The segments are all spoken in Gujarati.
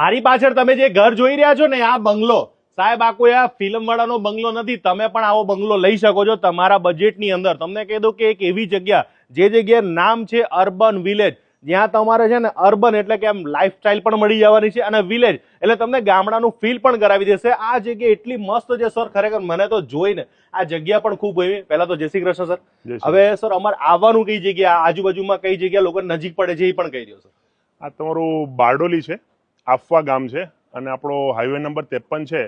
મારી પાછળ તમે જે ઘર જોઈ રહ્યા છો ને, આ બંગલો સાહેબ, આ કોઈ આ ફિલ્મ વાળાનો બંગલો નથી. તમે પણ આવો બંગલો લઈ શકો છો તમારા બજેટની અંદર. તમને કહી દઉં કે એક એવી જગ્યા, જે જગ્યાએ નામ છે અર્બન વિલેજ, જ્યાં તમારે છે ને અર્બન એટલે કે આમ લાઈફસ્ટાઈલ પણ મળી જવાની છે, અને વિલેજ એટલે તમને ગામડાનું ફીલ પણ કરાવી દેશે. આ જગ્યા એટલી મસ્ત છે સર, ખરેખર મને તો જોઈને આ જગ્યા પણ ખૂબ ગમી. પહેલા તો જય શ્રી કૃષ્ણ સર. હવે સર, અમારે આવવાનું કઈ જગ્યા, આજુબાજુમાં કઈ જગ્યા લોકો નજીક પડે છે એ પણ કહી દો સર. આ તમારું બારડોલી છે, આફવા ગામ છે, અને આપણો હાઈવે નંબર 53 છે,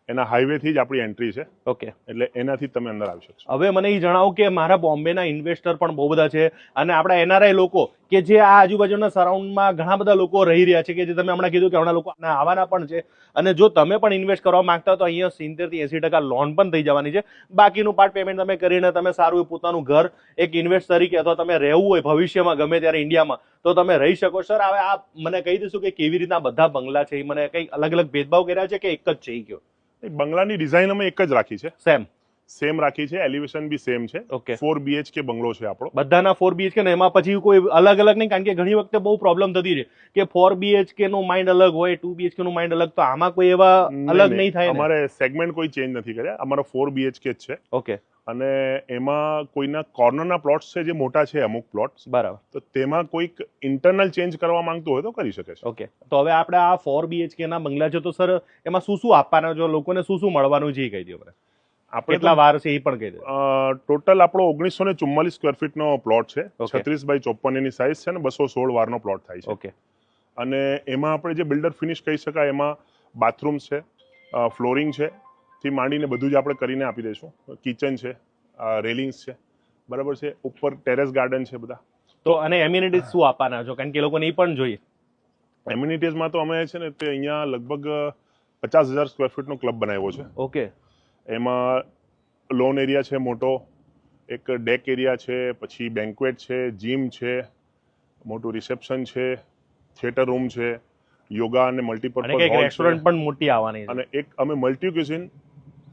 એના હાઈવે થી જ આપણી એન્ટ્રી છે. ઓકે, એટલે એનાથી તમે અંદર આવી શકશો. હવે મને એ જણાવો કે મારા બોમ્બેના ઇન્વેસ્ટર પણ બહુ બધા છે, અને આપણા એનઆરઆઈ લોકો કે જે આ આજુબાજુના સરાઉન્ડમાં ઘણા બધા લોકો રહી રહ્યા છે, કે જે તમે હમણાં કીધું કે હમણાં લોકો આવવાના પણ છે. અને જો તમે પણ ઇન્વેસ્ટ કરવા માંગતા હો તો અહીંયા 70 થી 80% લોન પણ થઈ જવાની છે. બાકીનું પાર્ટ પેમેન્ટ તમે કરીને તમે સારું એવું પોતાનું ઘર એક ઇન્વેસ્ટ તરીકે, અથવા તમે રહેવું હોય ભવિષ્યમાં ગમે ત્યારે ઇન્ડિયામાં, તો તમે રહી શકો. સર, હવે આ મને કહી દઈશું કે કેવી રીતના બધા બંગલા છે, એ મને કંઈક અલગ અલગ ભેદભાવ કર્યા છે કે એક જ છે એ કયો? બંગલાની ડિઝાઇન અમે એક જ રાખી છે, સેમ રાખી છે, એલિવેશન બી સેમ છે. ઓકે, 4 BHK બંગલો છે આપણો. બધાના 4 BHK ને એમાં પછી કોઈ અલગ અલગ નહીં? કારણ કે ઘણી વખતે બહુ પ્રોબ્લેમ થતી છે કે 4 BHK નું માઇન્ડ અલગ હોય, 2 BHK નું માઇન્ડ અલગ, તો આમાં કોઈ એવા અલગ નહીં થાય? અમારે સેગમેન્ટ કોઈ ચેન્જ નથી કર્યા, અમારો 4 BHK જ છે. ઓકે, અને એમાં કોઈના કોર્નરના પ્લોટ્સ છે જે મોટા છે, અમુક પ્લોટ્સ, બરાબર, તો તેમાં કોઈક ઇન્ટરનલ ચેન્જ કરવા માંગતું હોય તો કરી શકે છે. ઓકે, તો હવે આપણે આ 4 BHK ના બંગલા છે, તો સર એમાં શું શું આપવાના છો લોકોને, શું શું મળવાનું છે એ કહી દો. આપણે કેટલા વાર છે એ પણ કહી દો. ટોટલ આપણો 1944 સ્ક્વેર ફીટ નો પ્લોટ છે, 36 બાય 54 એની સાઇઝ છે, ને 216 વારનો પ્લોટ થાય છે. ઓકે, અને એમાં આપણે જે બિલ્ડર ફિનિશ કહી શકાય, એમાં બાથરૂમ છે, ફ્લોરિંગ છે થી માંડીને બધું જ આપણે કરીને આપી દઈશું. કિચન છે, રેલિંગ્સ છે, બરાબર છે, ઉપર ટેરેસ ગાર્ડન છે બધા. તો અને એમ્યુનિટીઝ શું આપવાના છો, કારણ કે લોકોને એ પણ જોઈએ? એમ્યુનિટીઝમાં તો અમે છે ને તે અહીંયા લગભગ 50,000 સ્ક્વેર ફીટનો ક્લબ બનાવ્યો છે. ઓકે, એમાં લોન એરિયા છે મોટો, એક ડેક એરિયા છે, પછી બેન્ક્વેટ છે, જીમ છે, મોટું રિસેપ્શન છે, થિયેટર રૂમ છે, યોગા અને મલ્ટીપર્પઝ હોલ છે, રેસ્ટોરન્ટ પણ મોટી આવવાની છે, અને એક અમે મલ્ટી ક્યુઝિન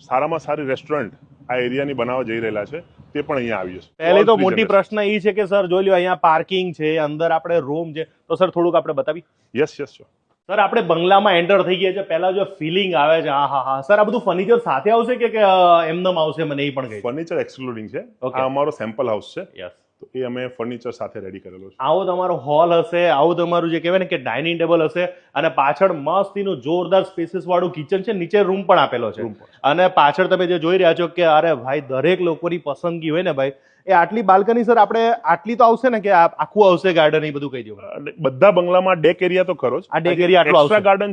સારામાં સારી રેસ્ટોરન્ટ આ એરિયાની બનાવવા જઈ રહેલા છે, તે પણ અહીંયા આવી જશે. પહેલી તો મોટી પ્રશ્ન એ છે કે સર જોઈ લો, અહીંયા પાર્કિંગ છે, અંદર આપણે રૂમ છે, તો સર થોડુંક આપણે બતાવી. Yes yes sure. સર, આપણે બંગલામાં એન્ટર થઈ ગયા છે, પહેલા જો ફિલિંગ આવે છે, હા, સર આ બધું ફર્નિચર સાથે આવશે કે એમનેમ આવશે, મને એ પણ કહી. ફર્નિચર એક્સક્લુડિંગ છે. આ અમારો સેમ્પલ હાઉસ છે. યસ, તો એ અમે ફર્નિચર સાથે રેડી કરેલો છે. આવો તમારો હોલ હશે, આવું તમારું જે કહેવાય ને કે ડાઇનિંગ ટેબલ હશે, અને પાછળ મસ્તીનું જોરદાર સ્પેસીસ વાળું કિચન છે, નીચે રૂમ પણ આપેલો છે. અને પાછળ તમે જે જોઈ રહ્યા છો કે અરે ભાઈ, દરેક લોકોની પસંદગી હોય ને ભાઈ, એ આટલી બાલ્કની સર આપણે આટલી તો આવશે ને કે આખું આવશે ગાર્ડન, એ બધું કહી દો. બધા બંગલામાં ડેક એરિયા તો ખરો જ. આ ડેક એરિયા આટલો આવશે. ગાર્ડન